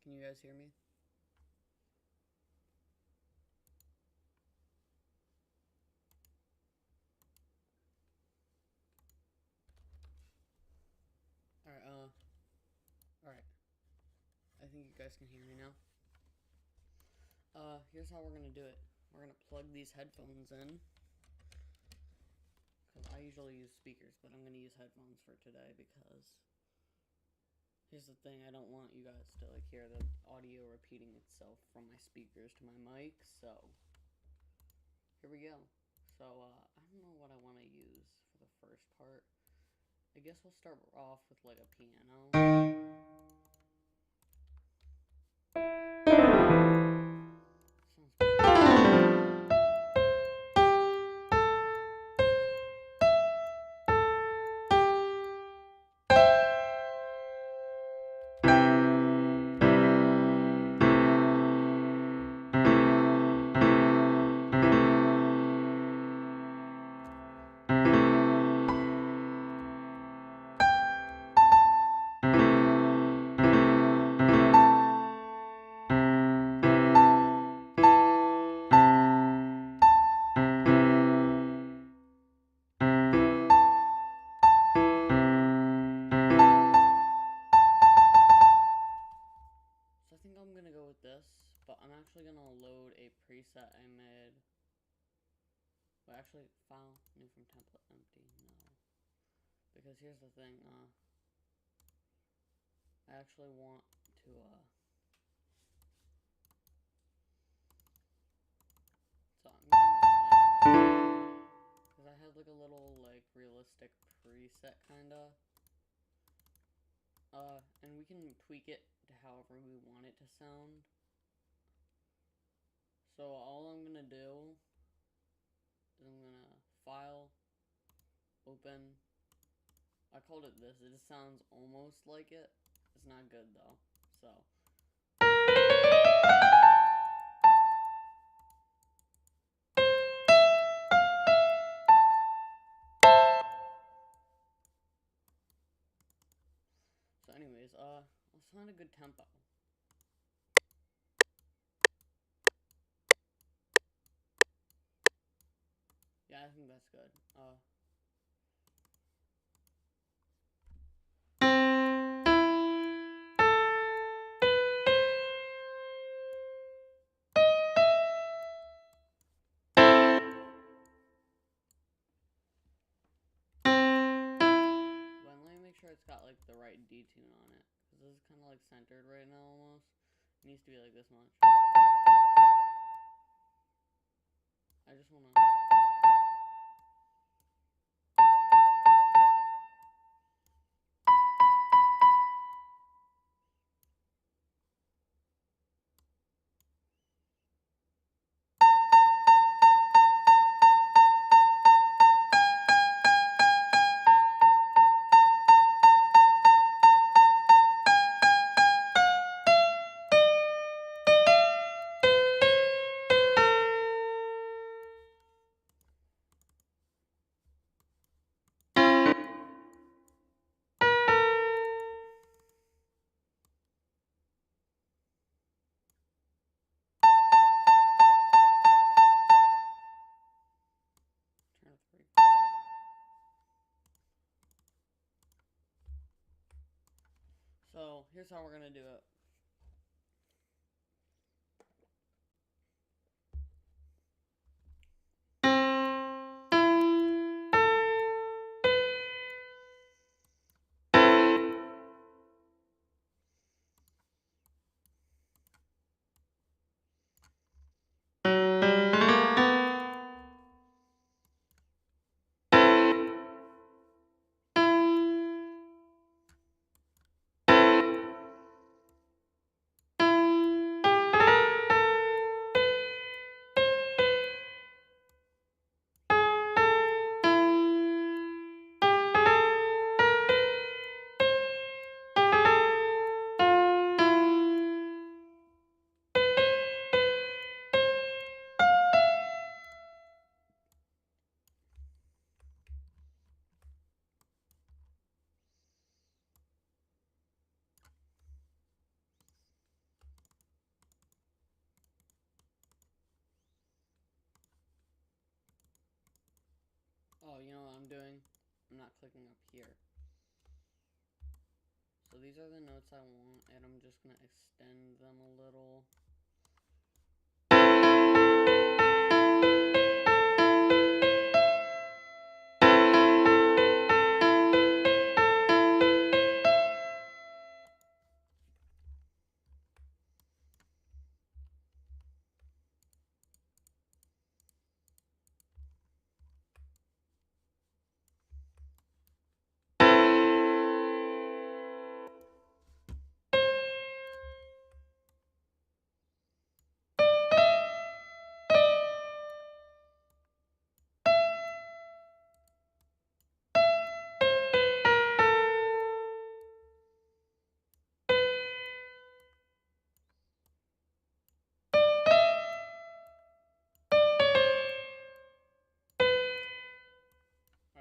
Can you guys hear me? Alright, alright. I think you guys can hear me now. Here's how we're gonna do it. We're gonna plug these headphones in. Because I usually use speakers, but I'm gonna use headphones for today because here's the thing, I don't want you guys to hear the audio repeating itself from my speakers to my mic, so here we go. So, I don't know what I want to use for the first part. I guess we'll start off with a piano. Sounds So I think I'm gonna go with this, but I'm actually gonna load a preset I made. Well, actually, file new from template empty. No, because here's the thing. I actually want to So I'm using this one because I had a little realistic preset kinda. And we can tweak it to however we want it to sound. So all I'm gonna do is I'm gonna file, open. I called it this. It just sounds almost like it. It's not good though. So anyways, let's find a good tempo. Yeah, I think that's good. But let me make sure it's got the right detune on it, because this is kind of centered right now almost. It needs to be this much. I just wanna. Turn it 3. So here's how we're gonna do it. you know what I'm doing? I'm not clicking up here. So these are the notes I want, and I'm just going to extend them a little.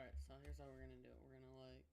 Alright, so here's how we're gonna do it. We're gonna like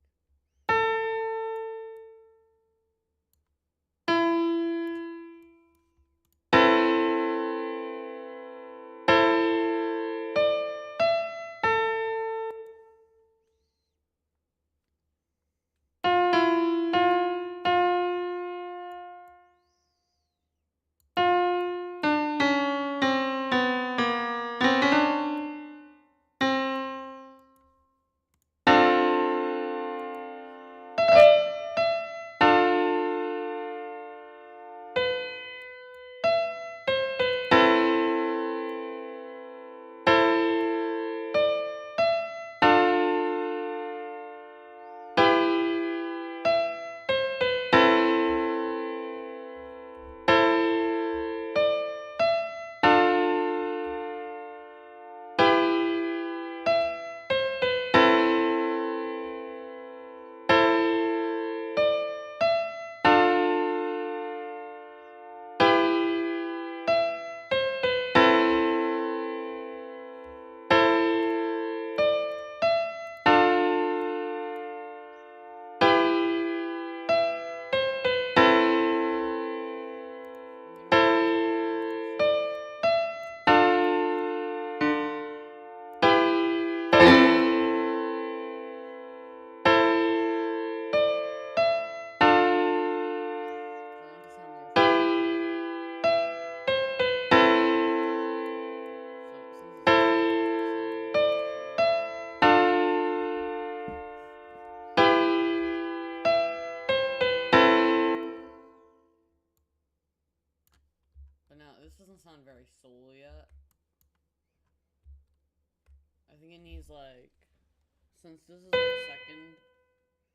But now, this doesn't sound very soul yet. I think it needs like, since this is like second,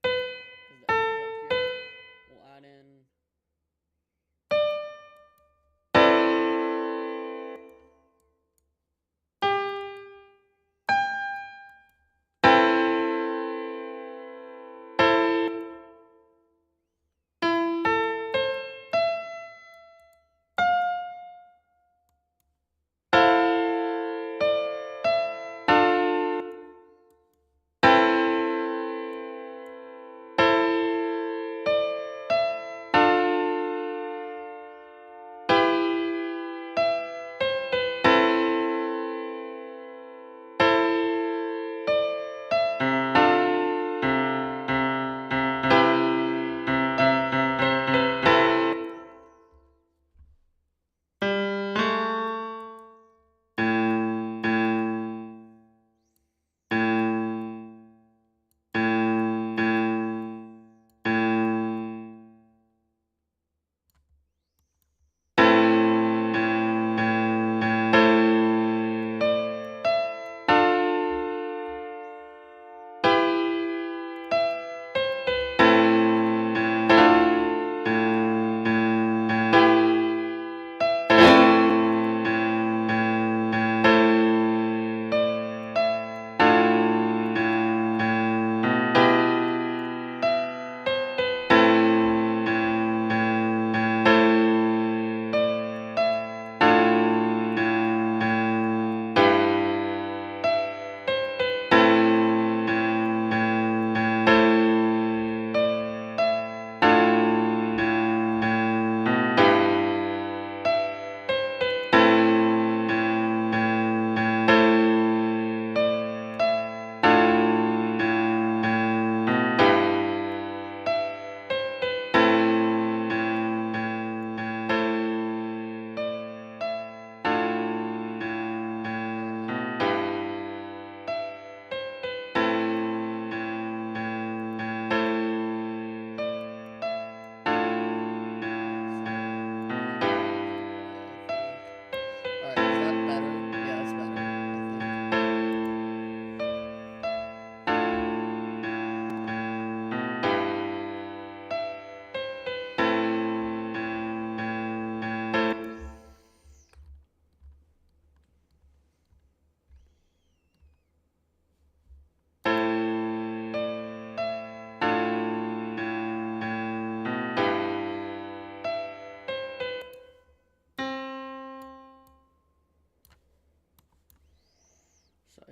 because the L is up here, we'll add in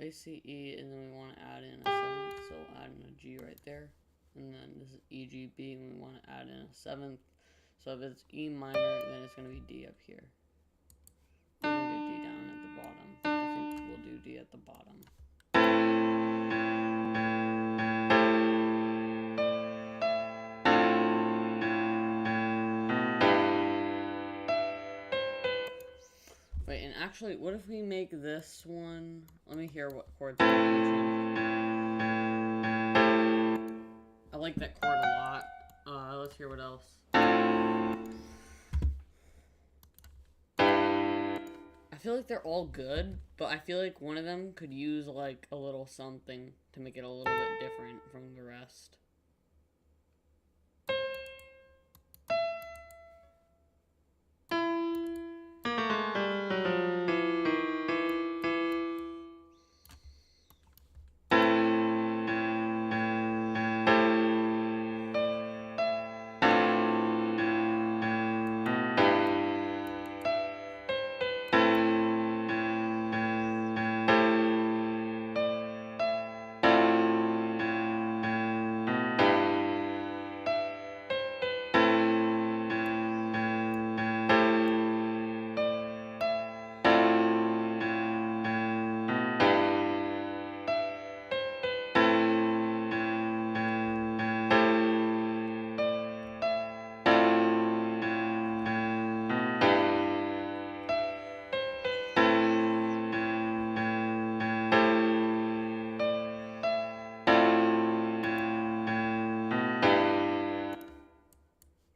A, C, E, and then we want to add in a 7th, so we'll add in a G right there. And then this is E, G, B, and we want to add in a 7th. So if it's E minor, then it's going to be D up here. We're going to do D down at the bottom. I think we'll do D at the bottom. Wait, and actually, what if we make this one... Let me hear what chords we change. I like that chord a lot. Let's hear what else. I feel like they're all good, but I feel like one of them could use like a little something to make it a little bit different from the rest.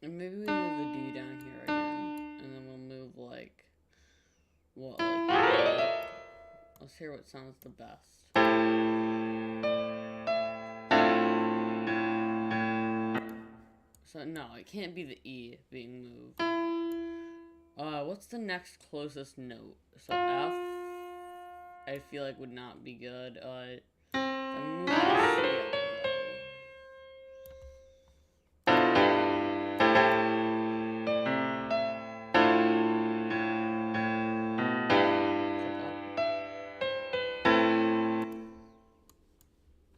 And maybe we move the D down here again, and then we'll move like, what, like, let's hear what sounds the best. So no, it can't be the E being moved. What's the next closest note? So F, I feel like would not be good. If I move the C,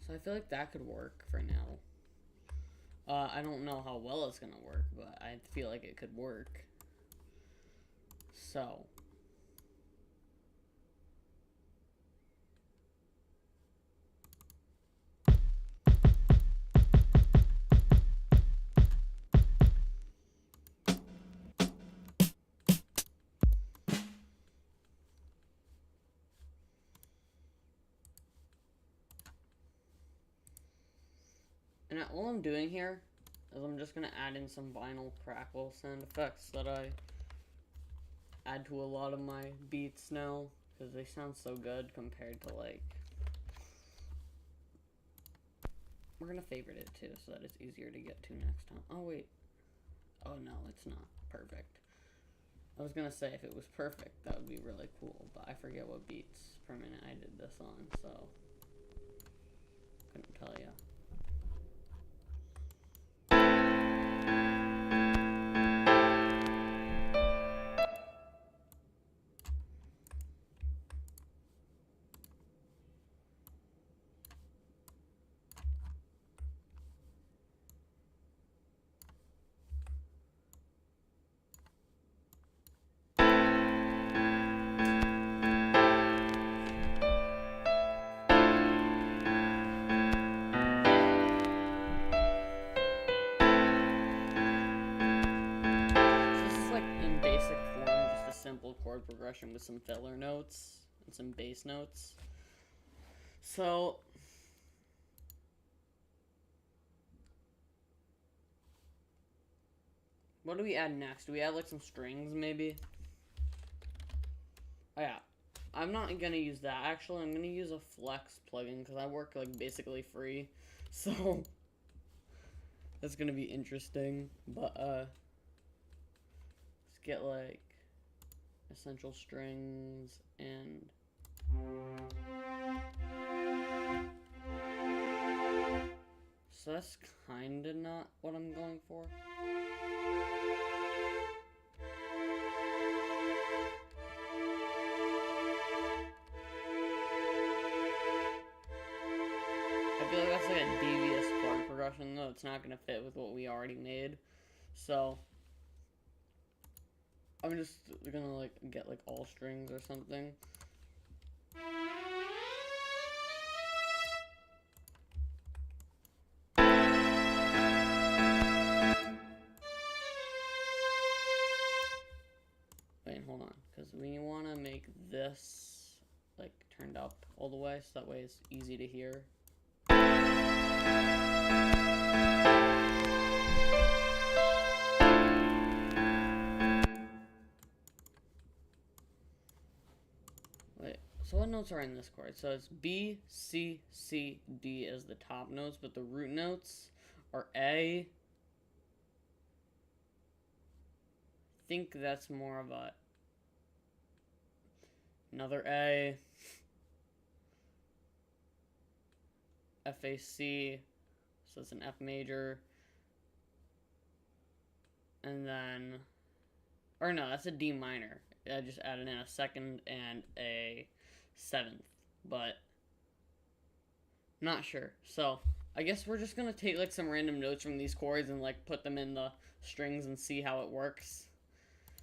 so I feel like that could work for now. I don't know how well it's gonna work, but I feel like it could work. So. And all I'm doing here is I'm just going to add in some vinyl crackle sound effects that I add to a lot of my beats now, because they sound so good compared to, like... We're going to favorite it too, so that it's easier to get to next time. Oh, wait. Oh, no, it's not perfect. I was going to say if it was perfect, that would be really cool, but I forget what beats per minute I did this on, so... Couldn't tell ya. Chord progression with some filler notes and some bass notes. So what do we add next? Do we add like some strings maybe? Oh yeah, I'm not gonna use that. Actually, I'm gonna use a flex plugin because I work like basically free, so that's gonna be interesting. But let's get like essential strings and so that's kinda not what I'm going for. it's not going to fit with what we already made. So I'm just going to like get like all strings or something. Wait, hold on, because we want to make this like turned up all the way, so that way it's easy to hear. Wait, so what notes are in this chord? So it's B, C, C, D as the top notes, but the root notes are A. I think that's more of a another A, F, A, C, so it's an F major, and then, or no, that's a D minor. I just added in a second and a seventh, but not sure. So I guess we're just gonna take like some random notes from these chords and like put them in the strings and see how it works.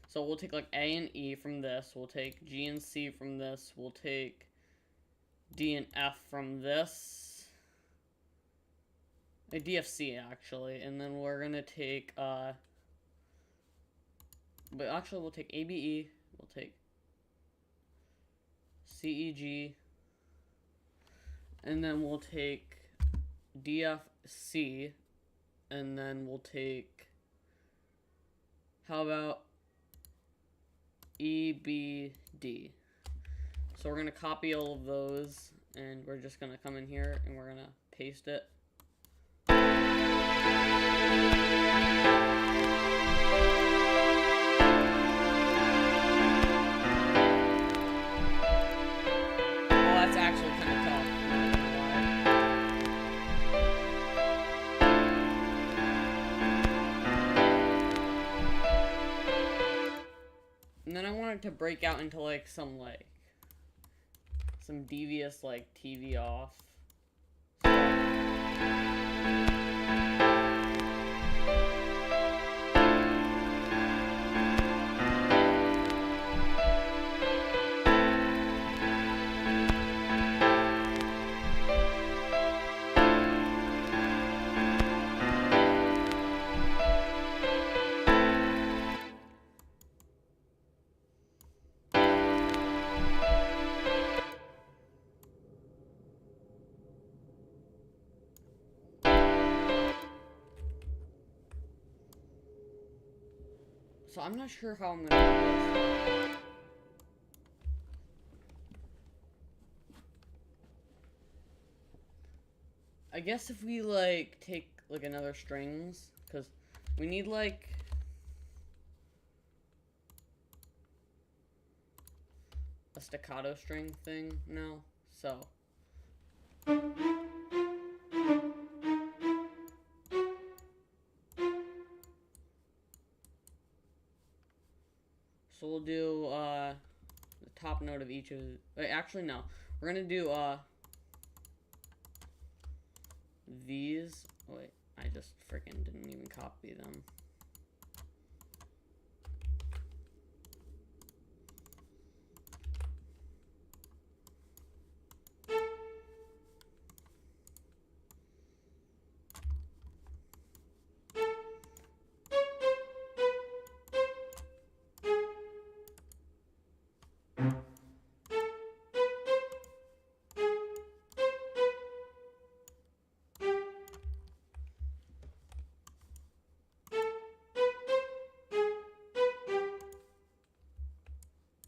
So we'll take like A and E from this, we'll take G and C from this, we'll take D and F from this, a D, F, C actually, and then we're gonna take but actually we'll take A, B, E, we'll take C, E, G, and then we'll take D, F, C, and then we'll take, how about E, B, D. So we're going to copy all of those, and we're just going to come in here, and we're going to paste it. Oh, that's actually kind of tough. And then I wanted to break out into like some devious like TV off. So I'm not sure how I'm gonna do this. I guess if we like take like another strings, because we need like a staccato string thing now, so we'll do the top note of each of, wait, actually no, we're gonna do these. Wait, I just freaking didn't even copy them.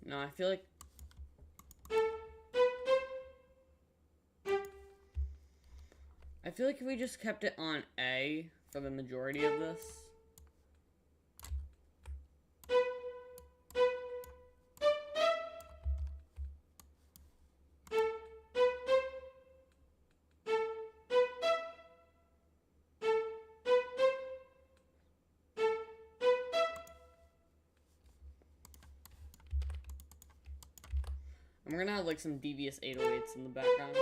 No, I feel like if we just kept it on A for the majority of this. And we're gonna have like some devious 808s in the background.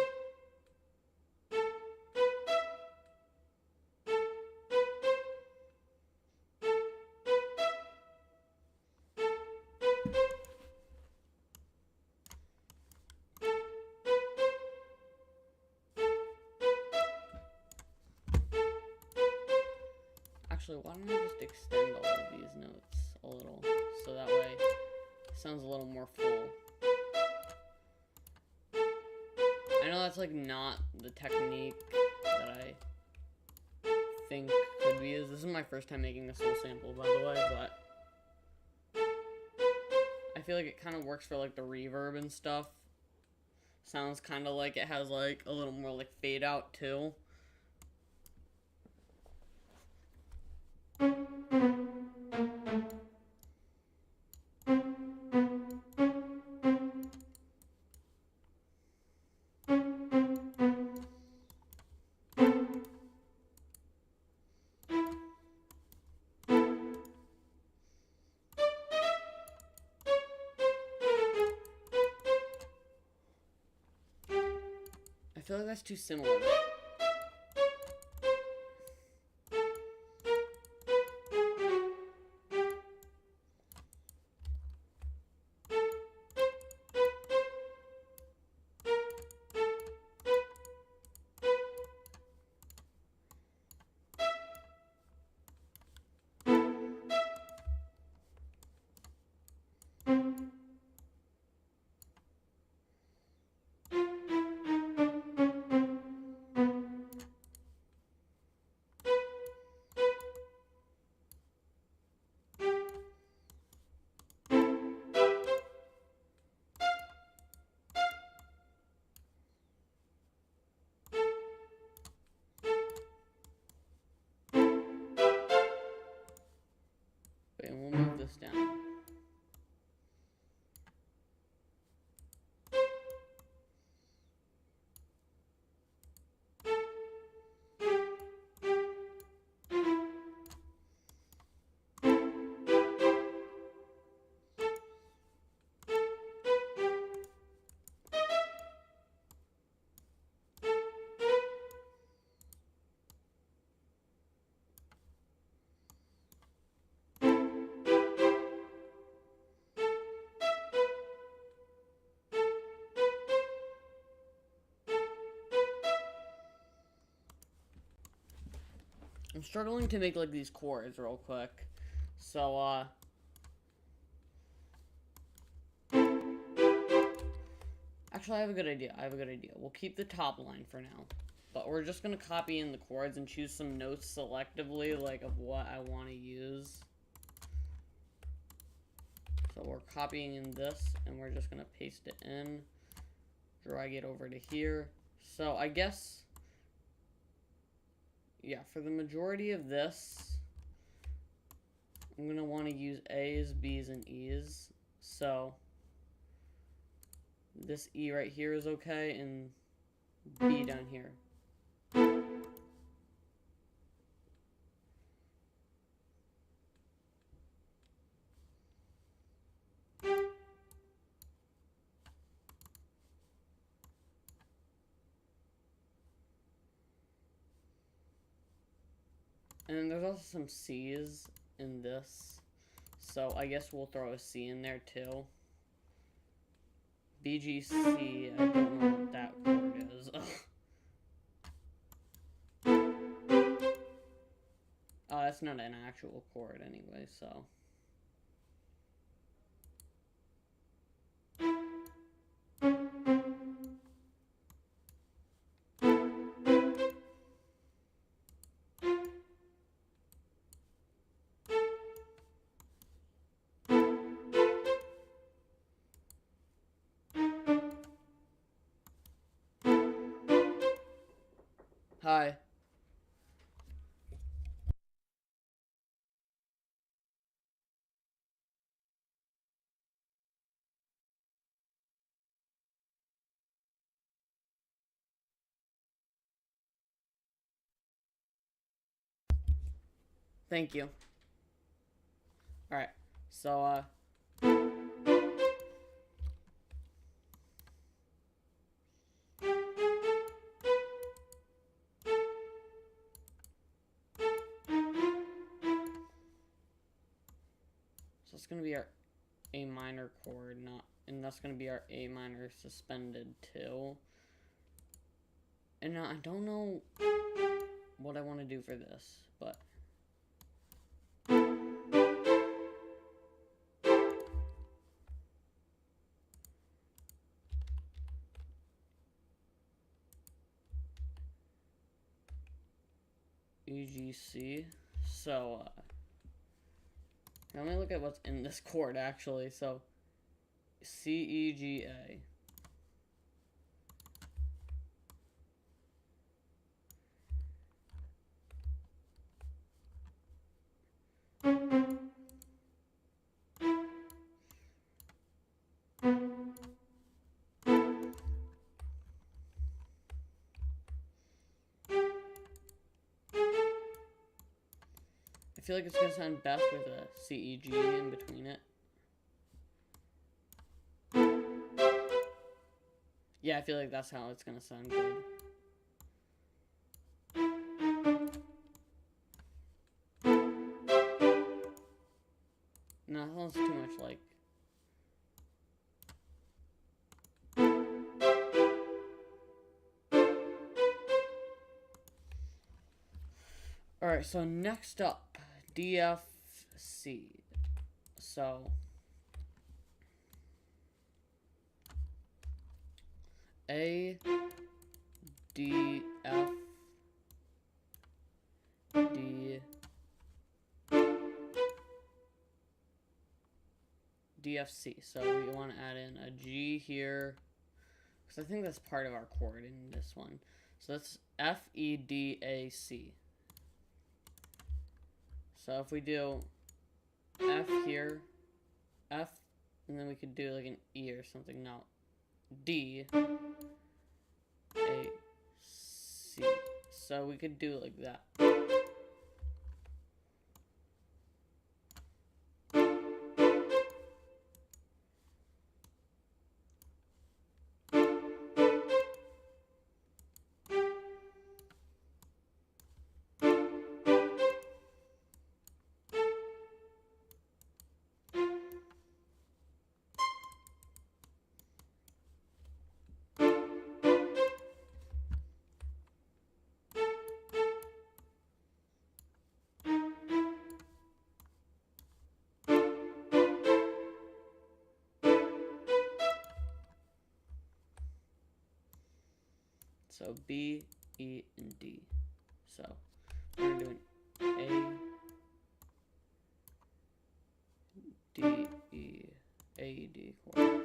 Actually, why don't I just extend all of these notes a little, so that way it sounds a little more full. I know that's like not the technique that I think could be used. This is my first time making this whole sample, by the way, but I feel like it kind of works for like the reverb and stuff. Sounds kind of like it has like a little more like fade out too. I feel like that's too similar. And we'll move this down. I'm struggling to make like these chords real quick. So actually I have a good idea. We'll keep the top line for now. But we're just gonna copy in the chords and choose some notes selectively, like of what I want to use. So we're copying in this and we're just gonna paste it in. Drag it over to here. So I guess, yeah, for the majority of this, I'm going to want to use A's, B's, and E's. So this E right here is okay, and B down here. And then there's also some C's in this. So I guess we'll throw a C in there too. B, G, C, I don't know what that chord is. Oh, that's not an actual chord anyway, so. Hi. Thank you. Alright, so, it's going to be our A minor chord, and that's going to be our A minor suspended too. And now I don't know what I want to do for this, but E, G, C. So, let me look at what's in this chord, actually. So, C, E, G, A. I feel like it's gonna sound best with a C, E, G in between it. Yeah, I feel like that's how it's gonna sound good. No, that sounds too much like. Alright, so next up, D, F, C. So, A, D, F, D, D, F, C. So we want to add in a G here, because I think that's part of our chord in this one. So that's F, E, D, A, C. So if we do F here, F, and then we could do like an E or something. No, D, A, C. So we could do it like that. So B, E, and D. So we're gonna do an A, D, E, A, D chord.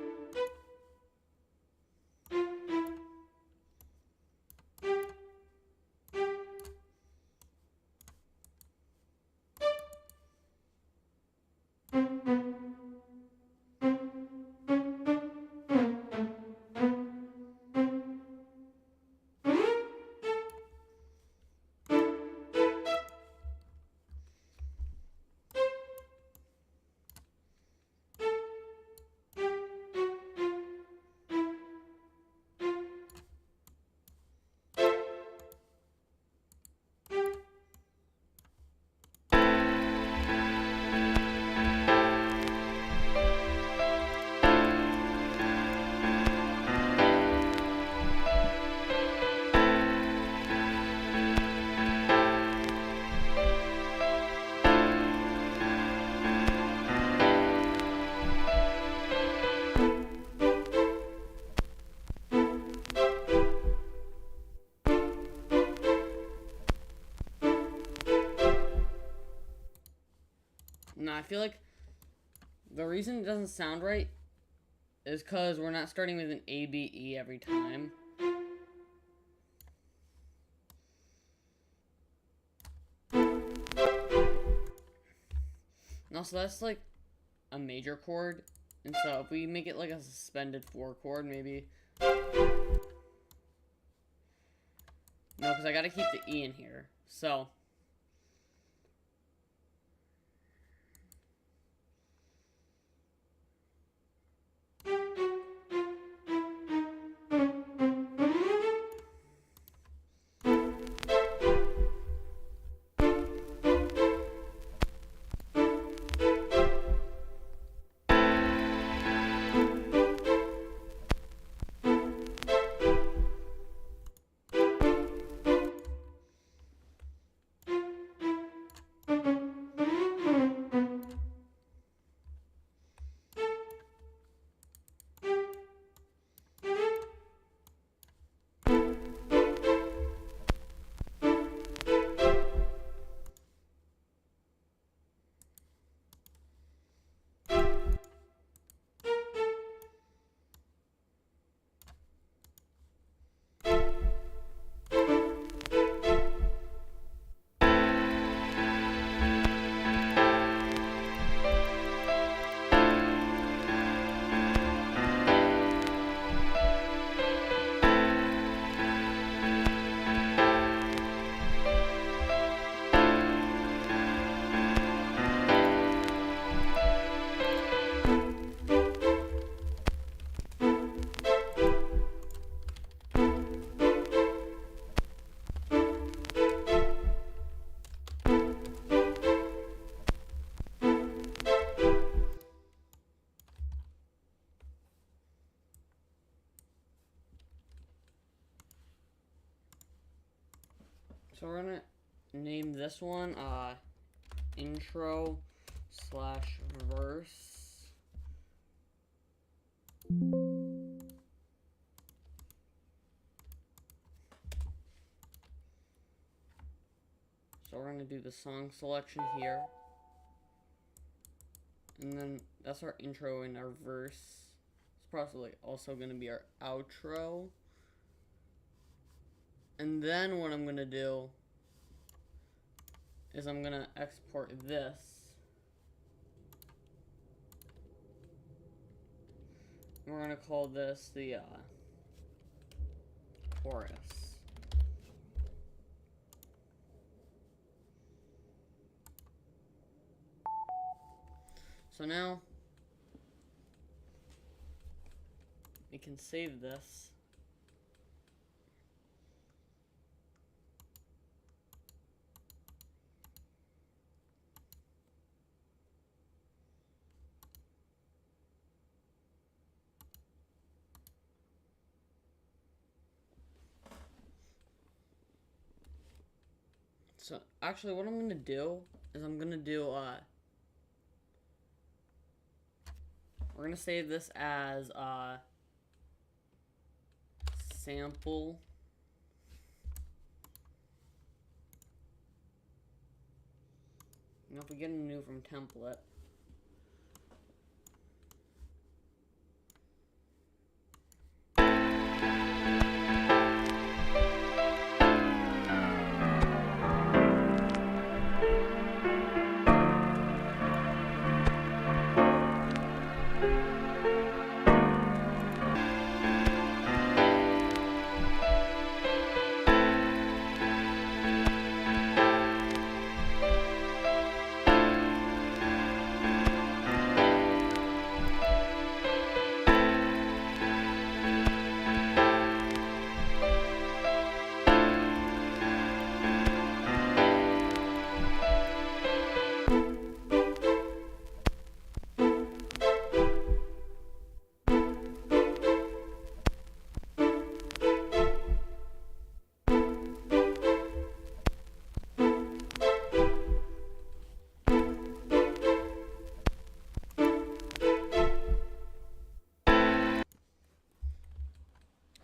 Now, I feel like the reason it doesn't sound right is because we're not starting with an A, B, E every time. And also, that's like a major chord. And so if we make it like a suspended 4 chord, maybe. No, because I gotta keep the E in here. So. So we're gonna name this one intro slash verse. So we're gonna do the song selection here. And then that's our intro and our verse. It's probably also gonna be our outro. And then what I'm gonna do is I'm gonna export this. And we're gonna call this the chorus. So now we can save this. So actually what I'm gonna do is I'm gonna do we're gonna save this as sample. Now if we get a new from template,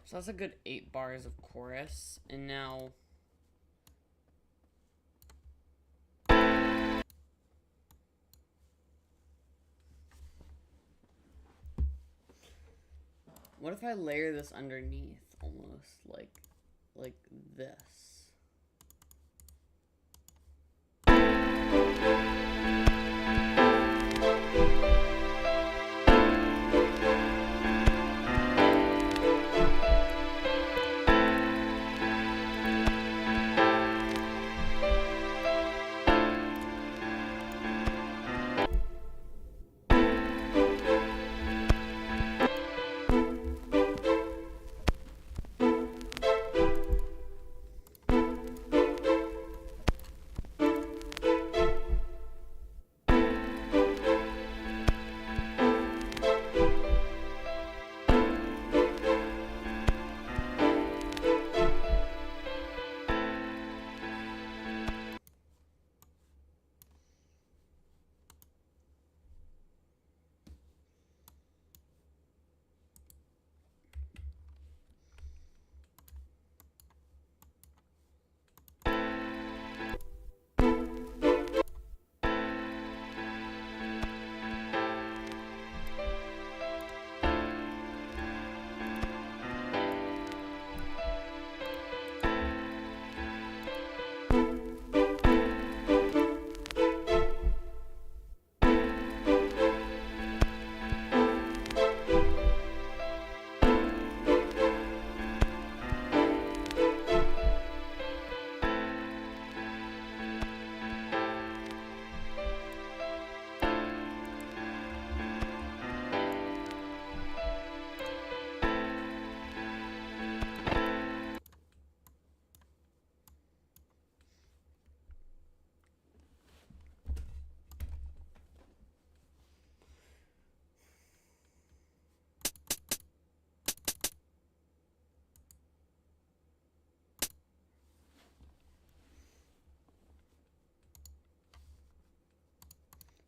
so that's a good 8 bars of chorus. And now what if I layer this underneath almost like this?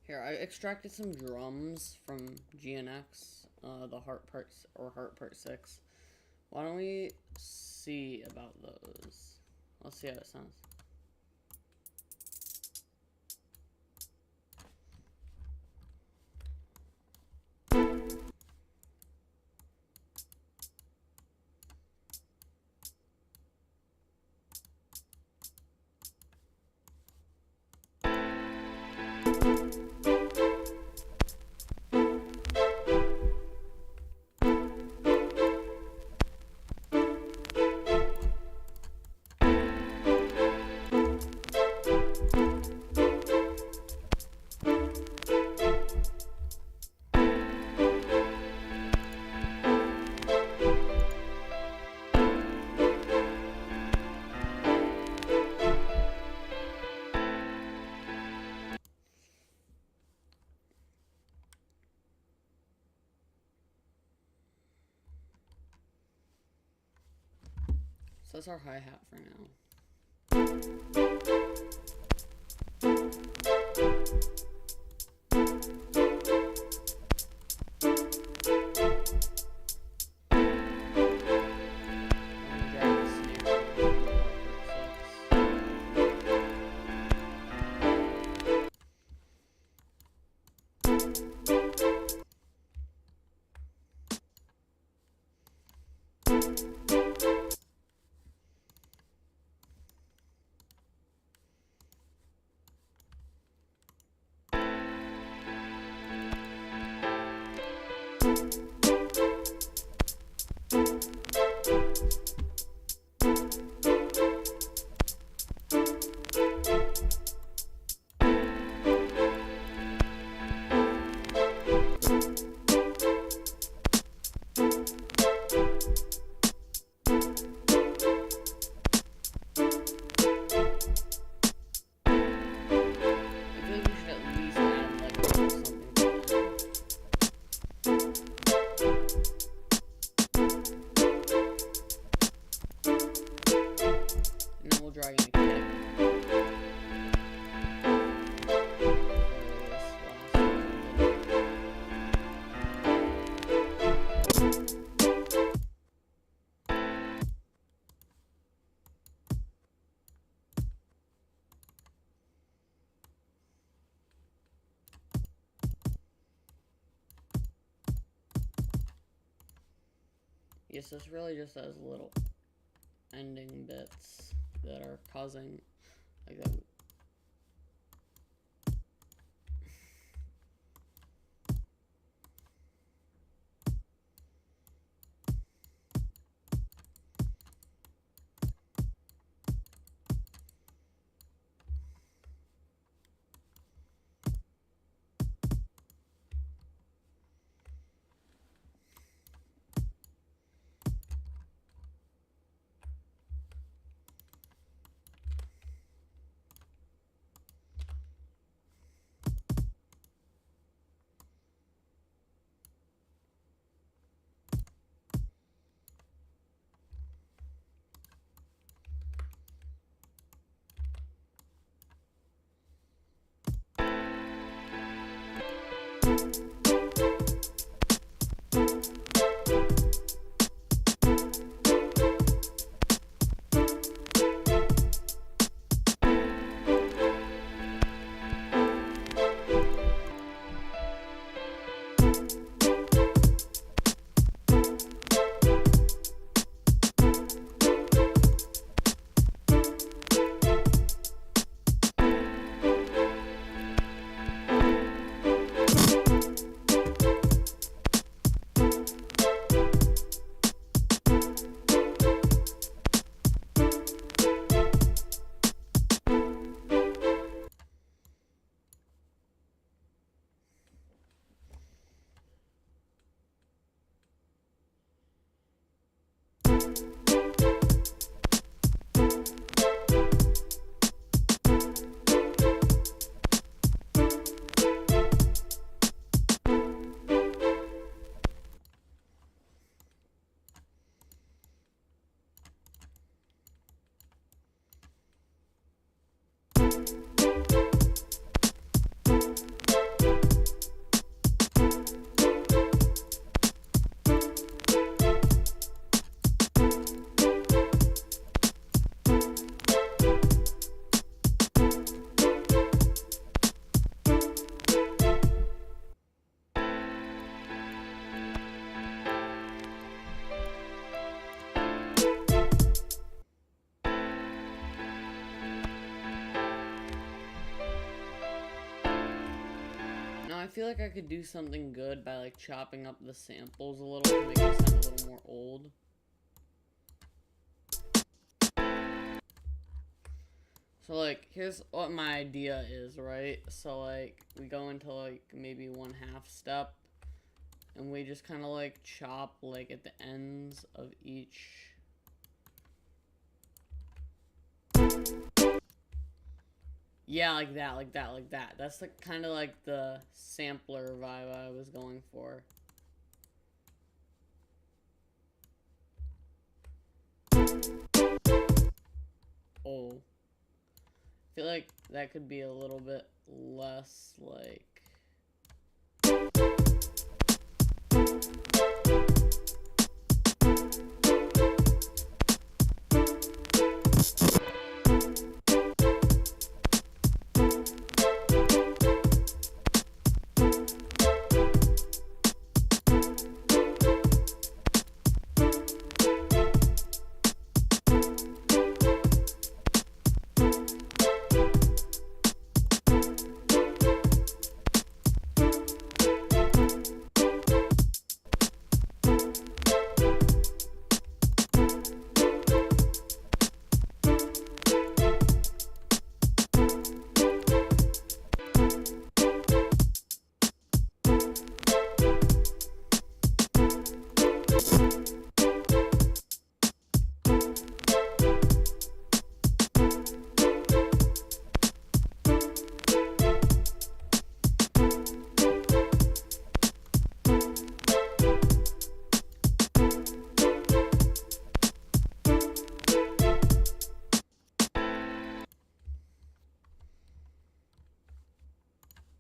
Here, I extracted some drums from GNX, the Heart Part 6. Why don't we see about those? Let's see how it sounds. So that's our hi-hat for now. Yes, this really just has little ending bits that are causing like that. feel like I could do something good by like chopping up the samples a little to make it sound a little more old. So like, here's what my idea is, right? So like, we go into like maybe 1/2 step, and we just kind of like chop like at the ends of each. Yeah, like that, like that, like that. That's the kind of like the sampler vibe I was going for. Oh. I feel like that could be a little bit less like.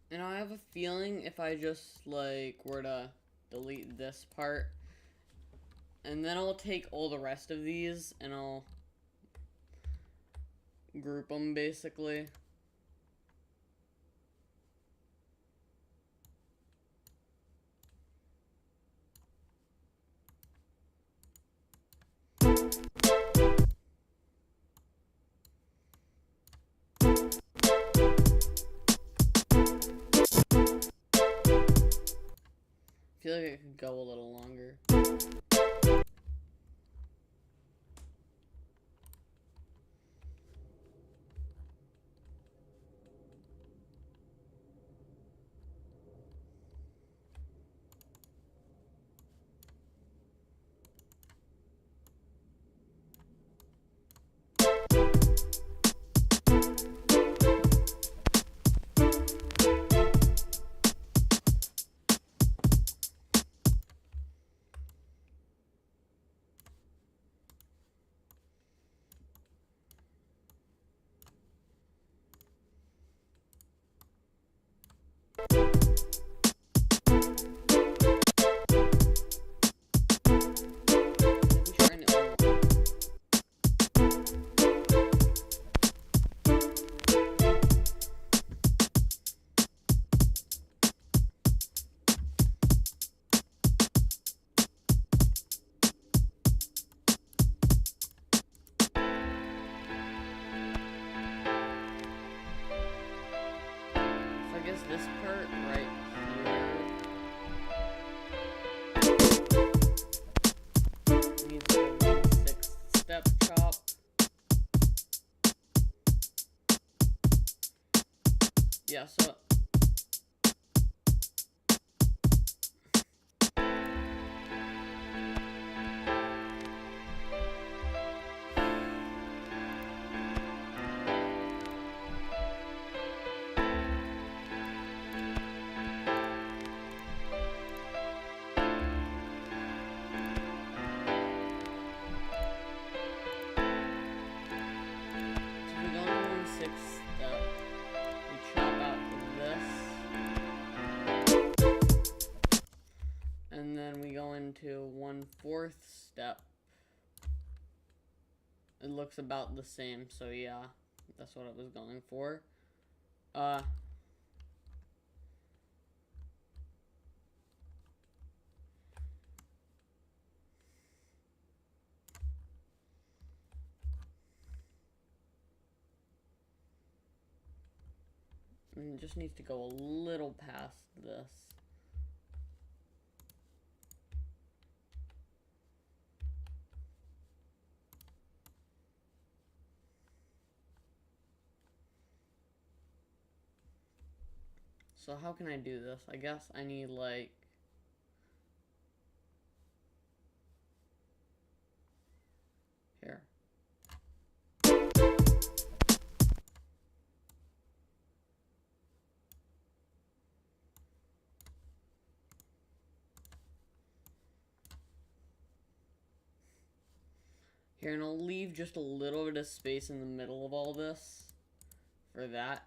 And I have a feeling if I just like were to delete this part, and then I'll take all the rest of these and I'll group them basically. I feel like it could go a little longer. This part right here needs a 1/6 step chop. Yeah, so into 1/4 step. It looks about the same, so yeah, that's what I was going for. And it just needs to go a little past this. So how can I do this? I guess I need like here. Here, and I'll leave just a little bit of space in the middle of all this for that.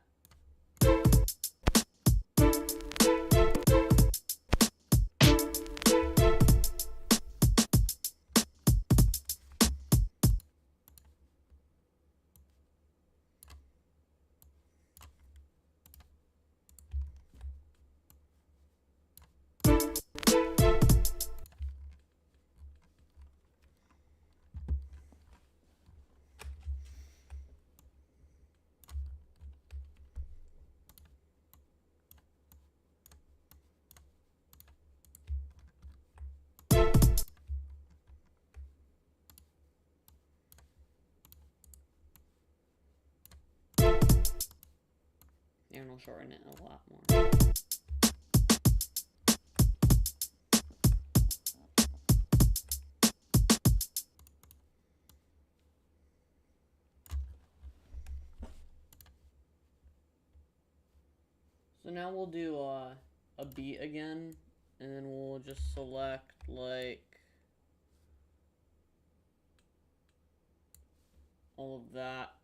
And I'll shorten it a lot more. So now we'll do a beat again, and then we'll just select like all of that.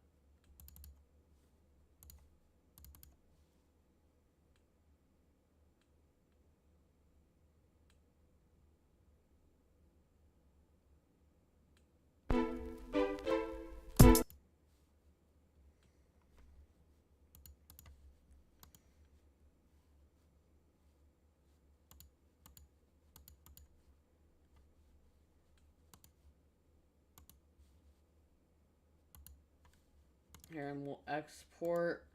Here, and we'll export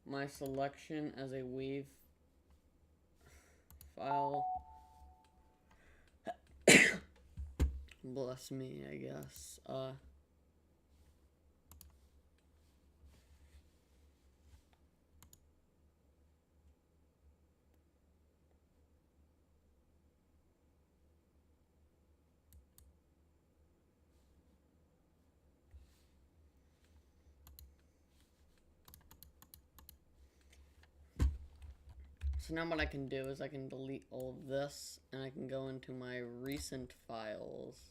my selection as a wave file. Bless me, I guess. So now what I can do is I can delete all of this, and I can go into my recent files.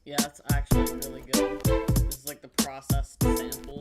Yeah, that's actually really good. This is like the processed sample.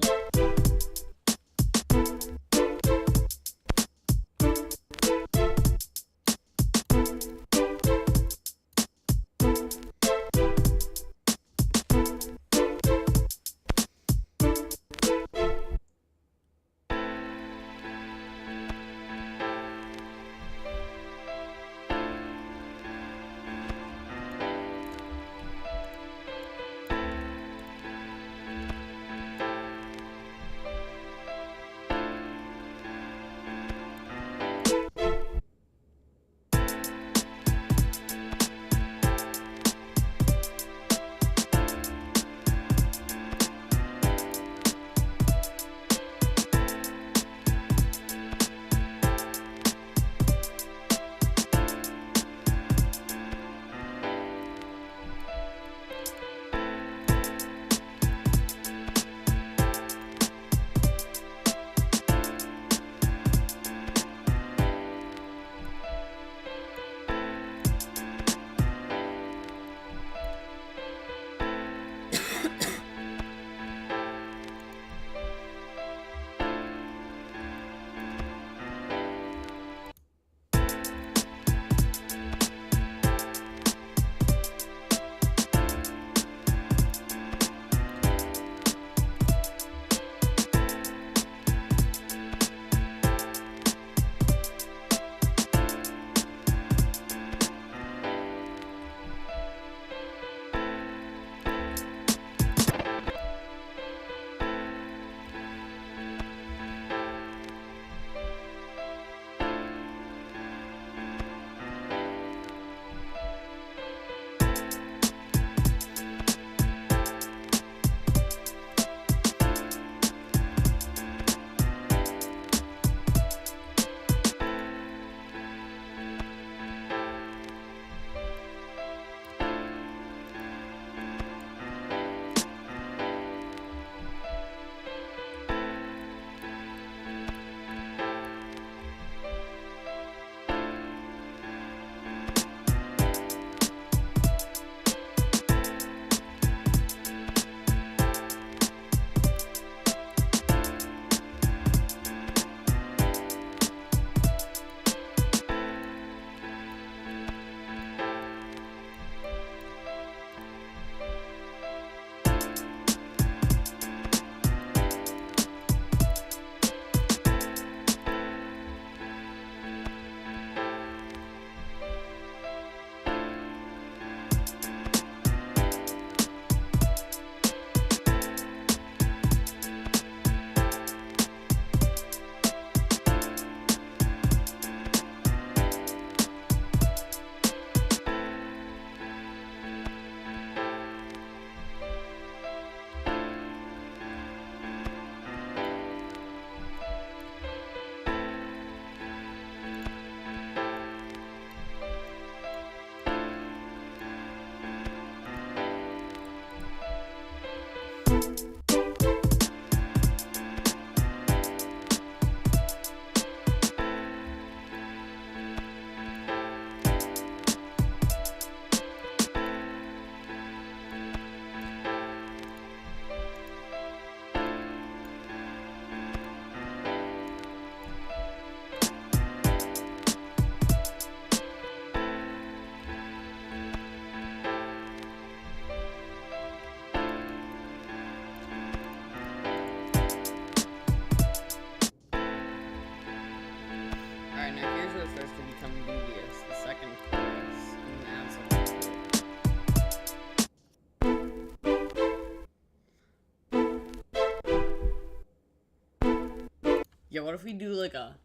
Yeah, what if we do like a...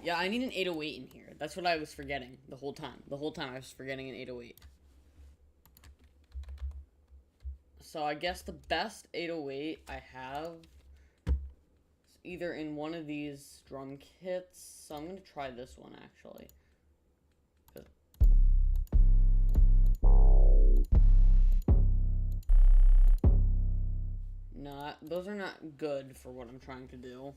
Yeah, I need an 808 in here. That's what I was forgetting the whole time. The whole time I was forgetting an 808. So I guess the best 808 I have is either in one of these drum kits. So I'm going to try this one, actually. Those are not good for what I'm trying to do.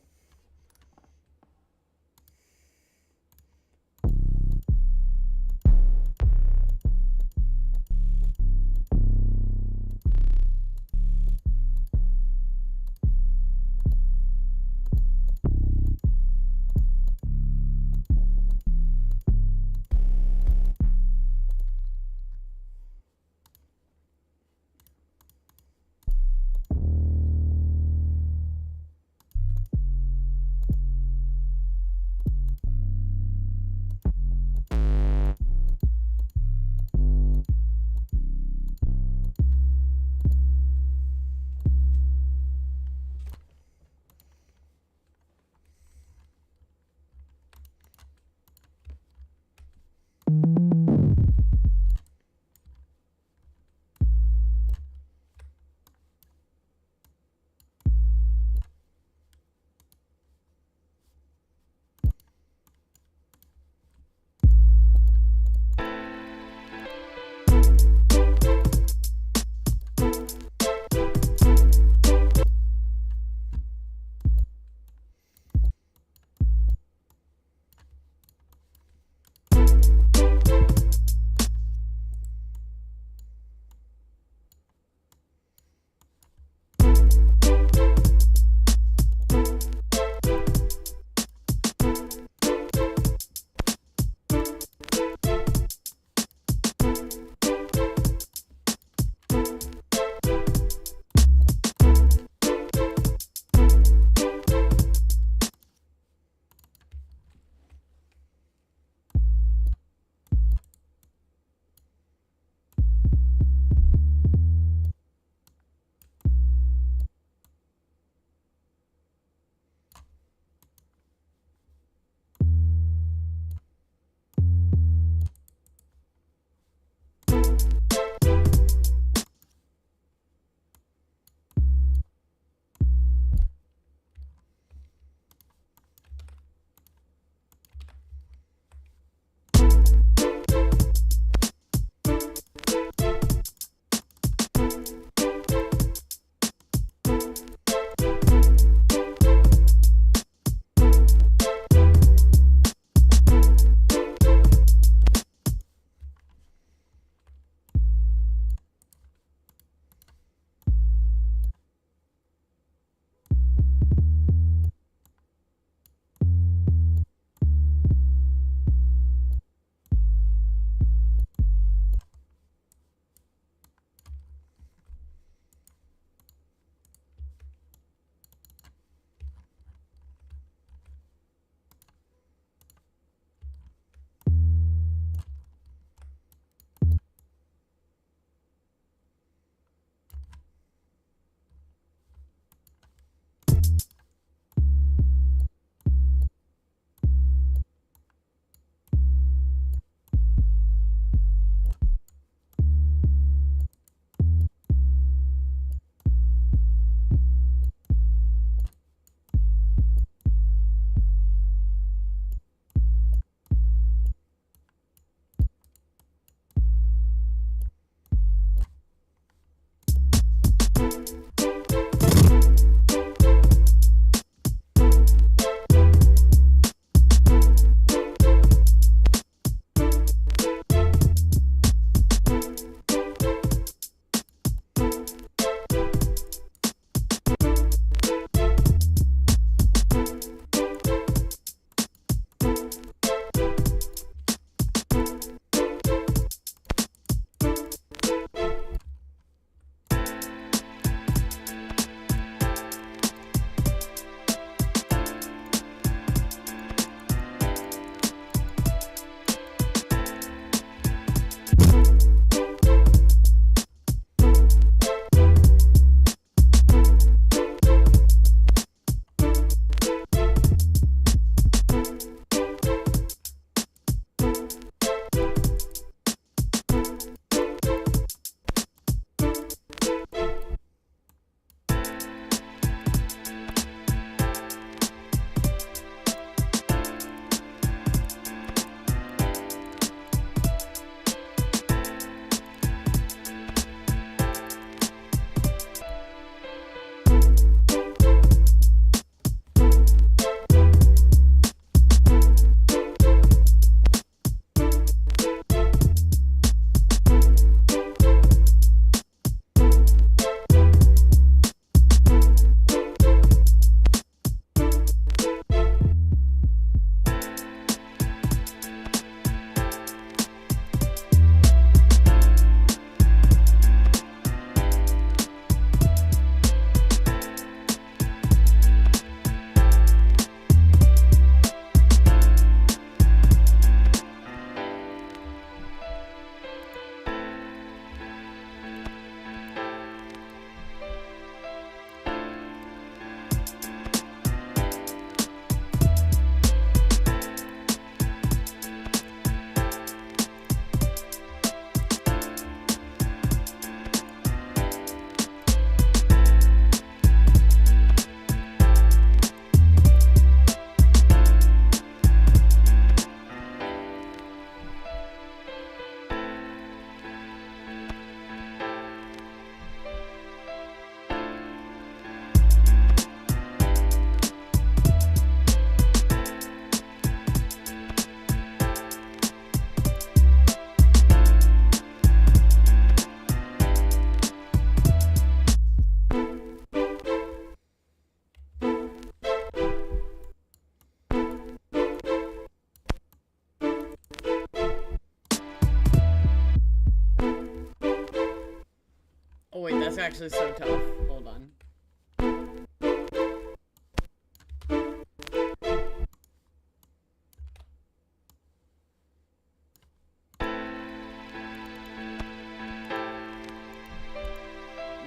Oh wait, that's actually so tough. Hold on.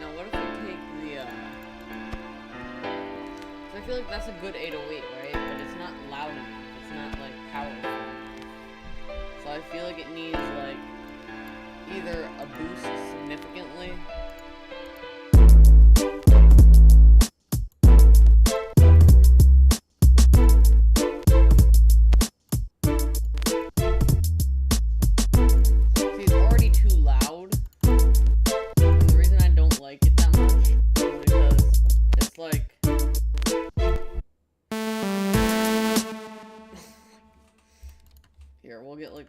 Now what if we take the, so I feel like that's a good 808, right? But it's not loud enough. It's not, like, powerful enough. So I feel like it needs, like, either a boost significantly. See, it's already too loud. And the reason I don't like it that much is because it's like... Here, we'll get, like...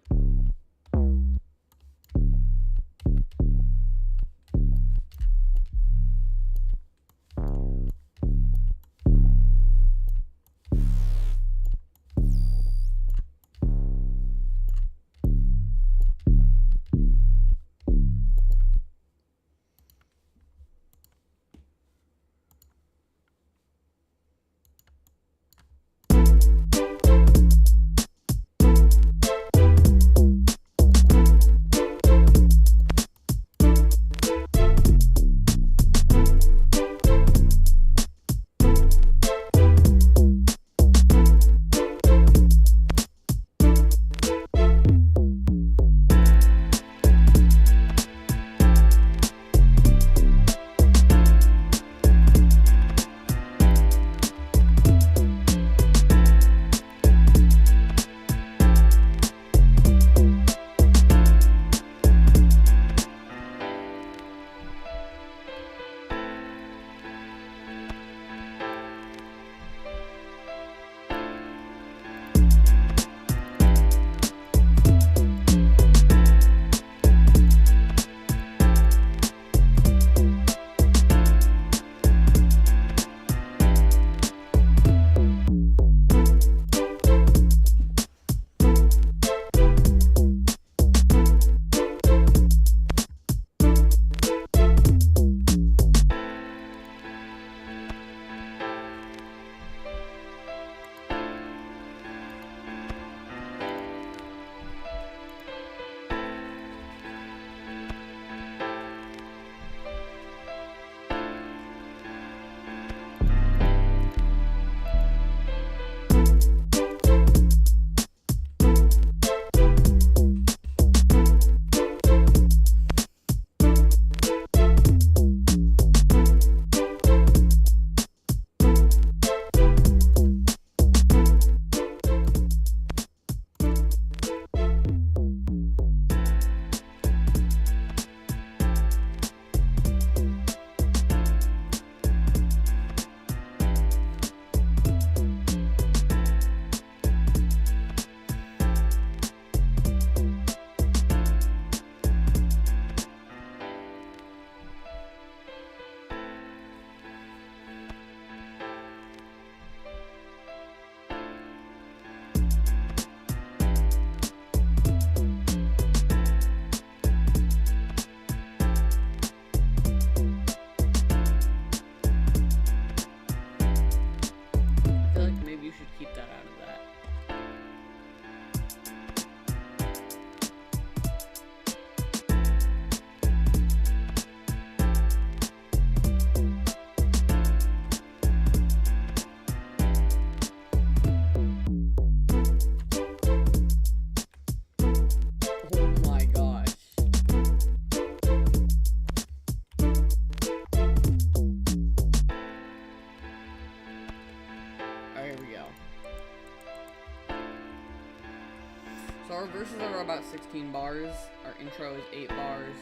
So our verses are about 16 bars. Our intro is 8 bars.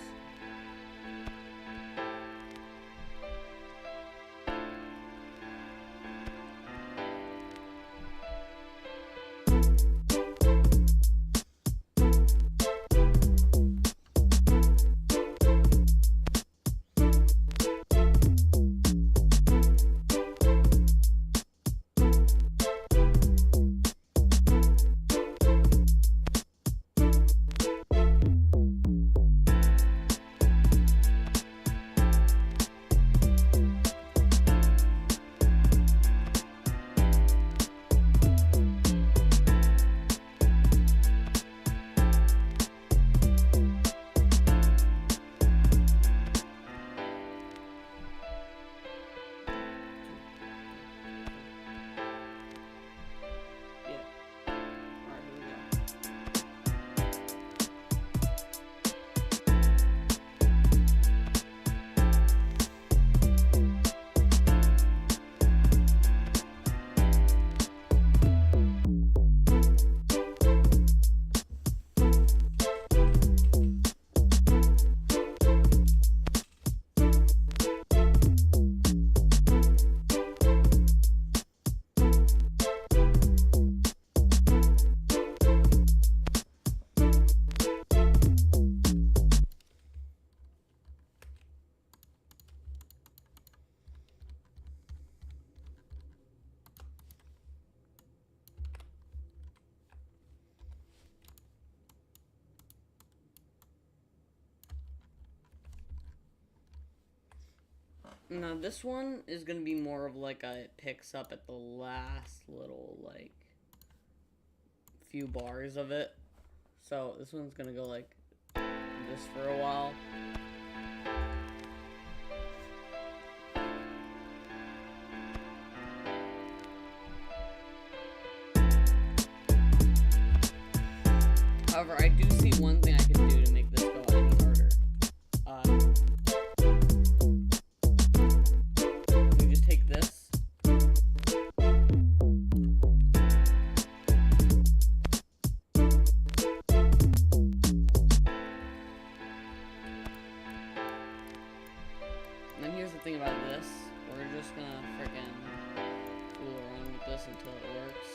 Now this one is gonna be more of like it picks up at the last little like few bars of it. So this one's gonna go like this for a while. However, I do see one thing I can do to make this go any harder. You just take this. And then here's the thing about this. We're just gonna freaking fool around with this until it works.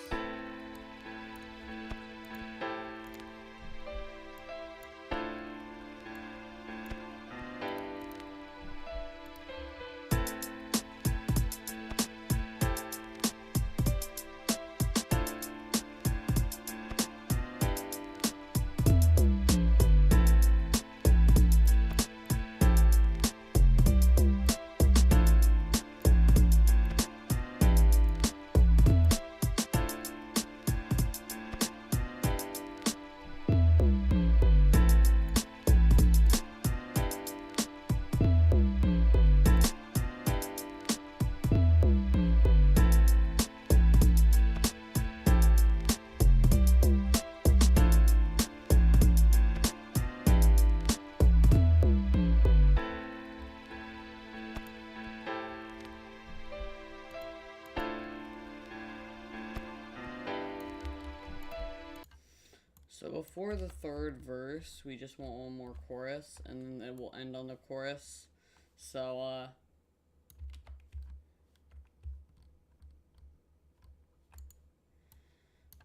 So before the third verse, we just want one more chorus, and then it will end on the chorus. So,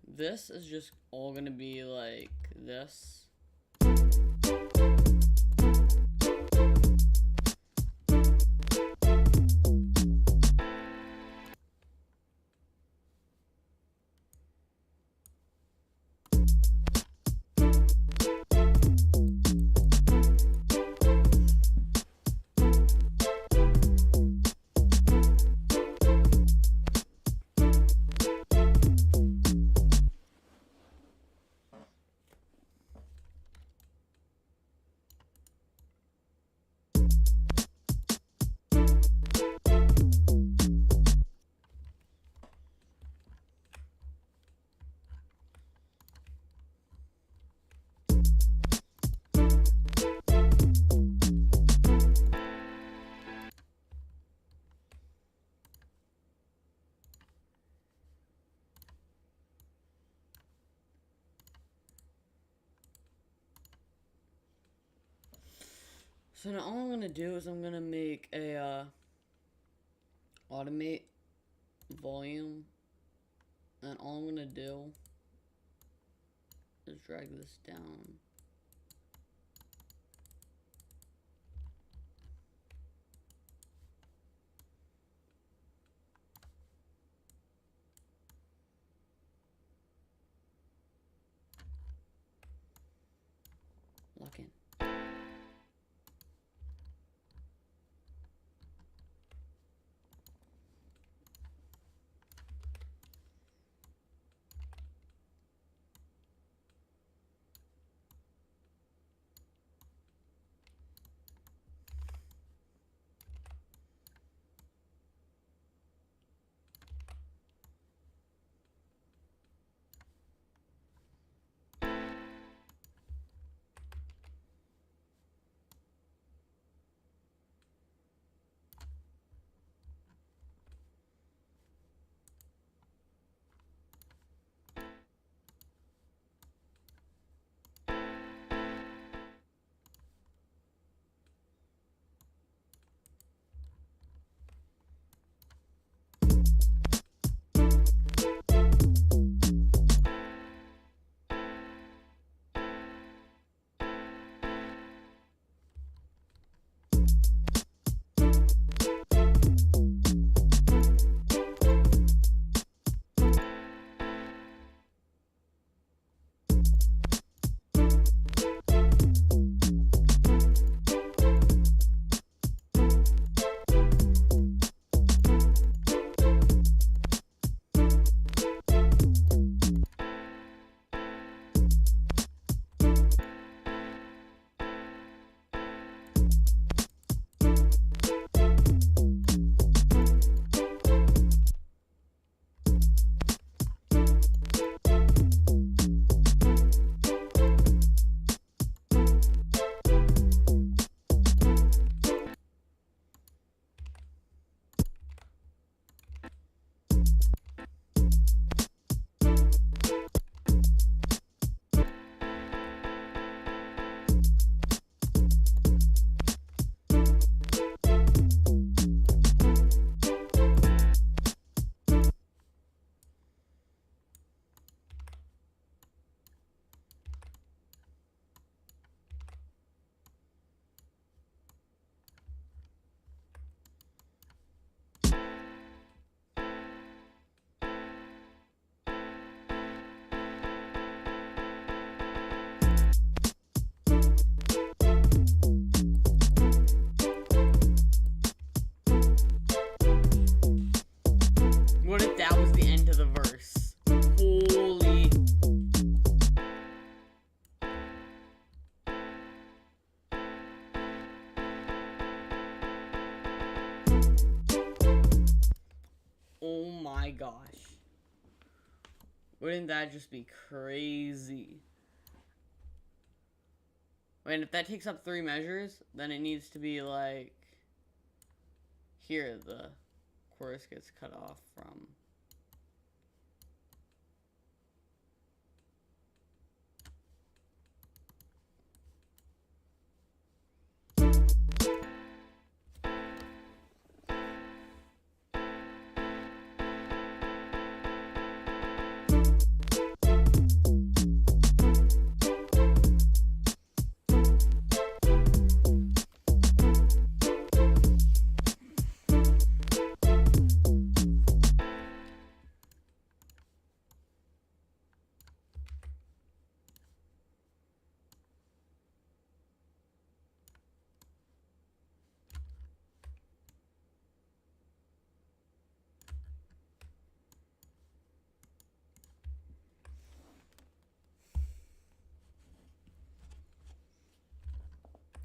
this is just all gonna be like this. So now all I'm gonna do is I'm gonna make a automate volume, and all I'm gonna do is drag this down. Lock in. my gosh. Wouldn't that just be crazy? Wait, if that takes up 3 measures, then it needs to be like... Here, the chorus gets cut off from...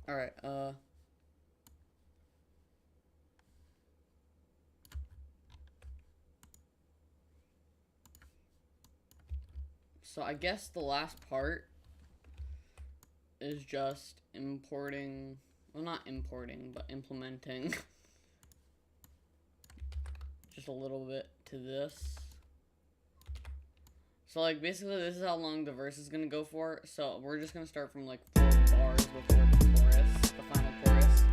Alright, so I guess the last part is just importing, well, not importing, but implementing just a little bit to this. So, like, basically this is how long the verse is gonna go for. So we're just gonna start from like 4 bars before the chorus, the final chorus.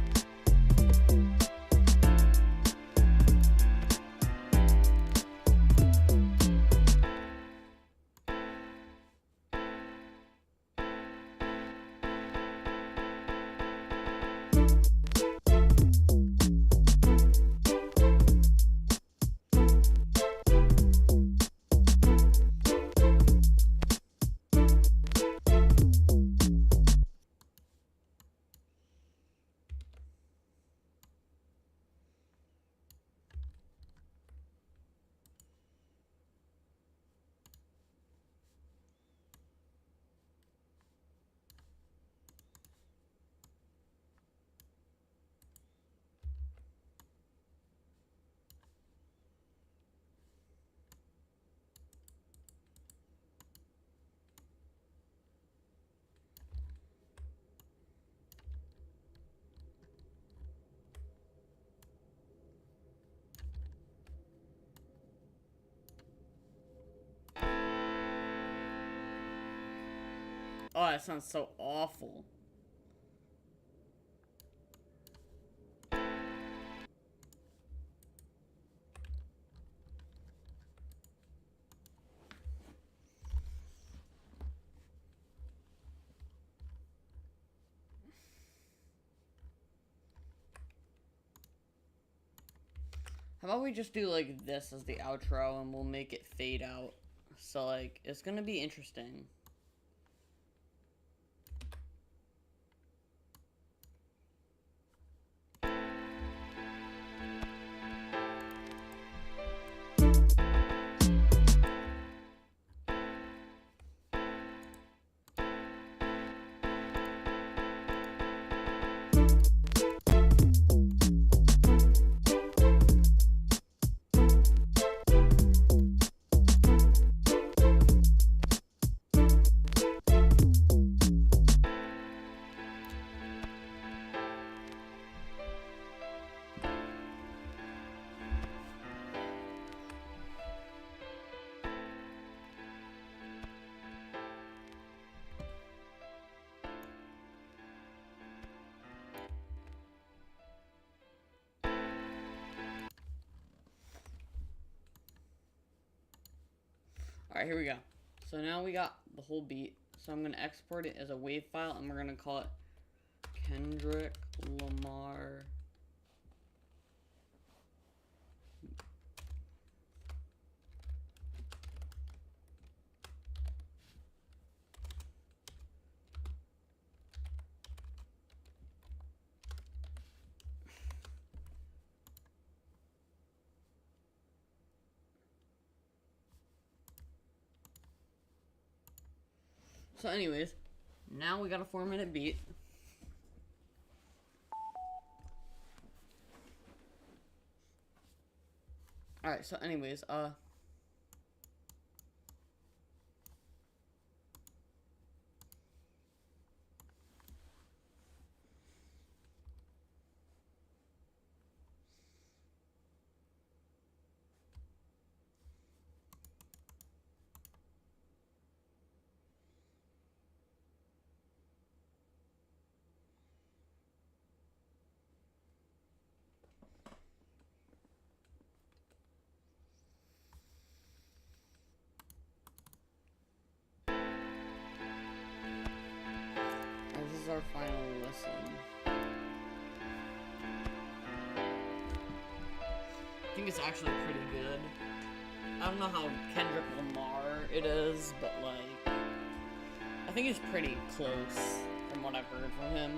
Oh, that sounds so awful. How about we just do like this as the outro and we'll make it fade out. So like, it's gonna be interesting. Alright, here we go. So now we got the whole beat. So I'm going to export it as a WAV file, and we're going to call it Kendrick Lamar. So anyways, now we got a 4-minute beat. Alright, so anyways, is our final listen. I think it's actually pretty good. I don't know how Kendrick Lamar it is, but like, I think it's pretty close from what I've heard from him.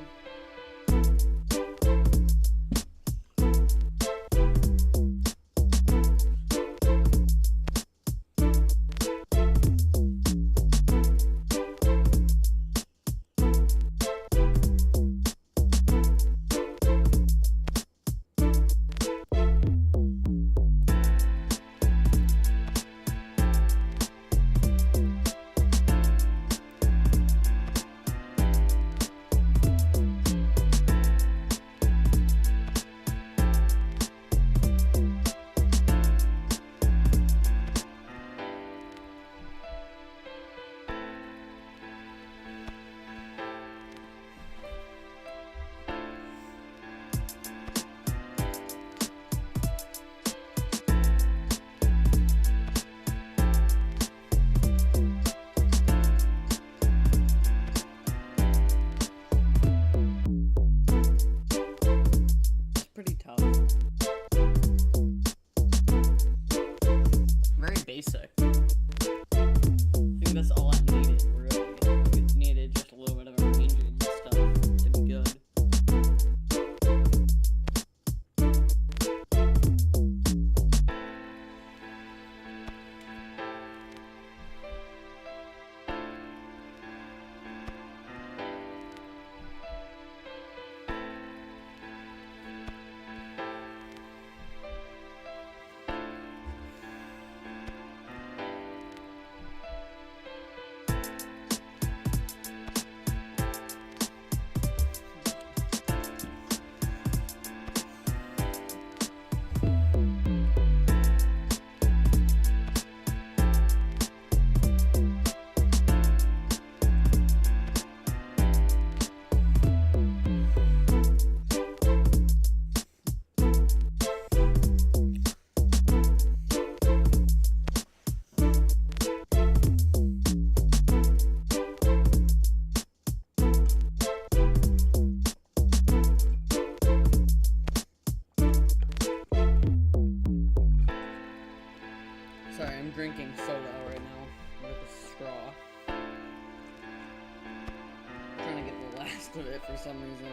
Pretty tough. Very basic. I think that's all I needed, really. It needed just a little bit of arranging and stuff to be good. Sorry, I'm drinking soda right now with a straw. I'm trying to get the last of it for some reason.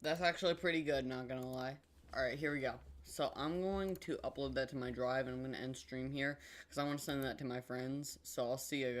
That's actually pretty good, not gonna lie. Alright, here we go. So I'm going to upload that to my drive, and I'm going to end stream here, because I want to send that to my friends. So I'll see you guys.